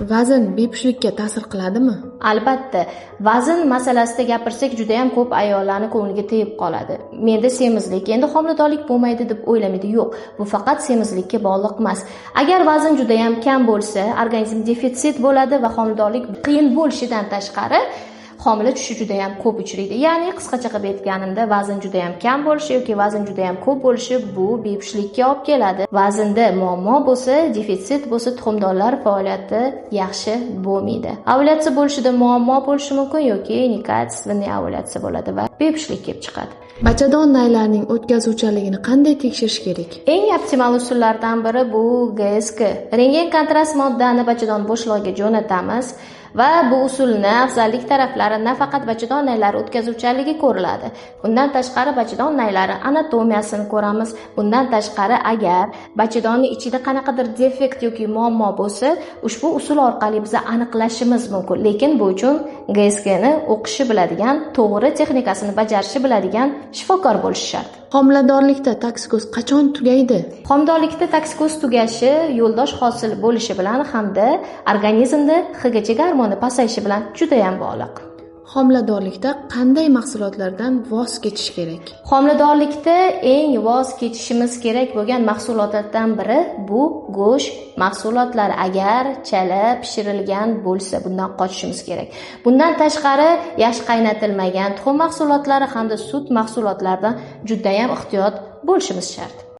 Vazn bepushtlikka ta'sir qiladimi? Albatta, vazn masalasida gapirsak juda ham ko'p ayollarning ko'ngliga tegib qoladi. Menda semizlik, endi homiladorlik bo'lmaydi deb o'ylamaydi. Yo'q, bu faqat semizlikka bog'liq emas. Agar vazn juda ham kam bo'lsa, organizm defitsit bo'ladi va homiladorlik qiyin bo'lishidan tashqari homila tushishi juda ham ko'p uchraydi. Ya'ni qisqacha qilib aytganimda, vazn juda ham kam bo'lishi yoki vazn juda ham ko'p bo'lishi bu bepushtlikka olib keladi. Vaznda muammo bo'lsa, defitsit bo'lsa, tuxumdonlar faoliyati yaxshi bo'lmaydi. Ovulyatsiya bo'lishida muammo bo'lishi mumkin yoki nekatsionniy ovulyatsiya bo'ladi va bepushtlik kelib chiqadi. Bachadon naylarining o'tkazuvchanligini qanday tekshirish kerak? Eng optimal usullardan biri bu GSK. Rengen kontrast moddani bachadon bo'shlig'iga jo'natamiz. Va bu usulni afzallik taraflari nafaqat bachadon naylari o'tkazuvchanligi ko'riladi. Bundan tashqari bachadon naylari anatomiyasini ko'ramiz. Bundan tashqari agar bachadonning ichida qanaqadir defekt yoki muammo bo'lsa, ushbu usul orqali biz aniqlashimiz mumkin. Lekin bu uchun GSK ni o'qishi biladigan, to'g'ri texnikasini bajarishi biladigan shifokor bo'lishi shart. Homiladorlikda toksikoz qachon tugaydi? Homiladorlikda toksikoz tugashi yo'ldosh hosil bo'lishi bilan hamda organizmda HGC gormoni pasayishi bilan juda ham bog'liq. Homiladorlikda qanday mahsulotlardan voz kechish kerak? Homiladorlikda eng voz kechishimiz kerak bo'lgan mahsulotlardan biri bu go'sht mahsulotlari. Agar chala pishirilgan bo'lsa, bundan qochishimiz kerak. Bundan tashqari, yaxshi qaynatilmagan tuxum mahsulotlari hamda sut mahsulotlaridan juda ham ehtiyot bo'lishimiz shart.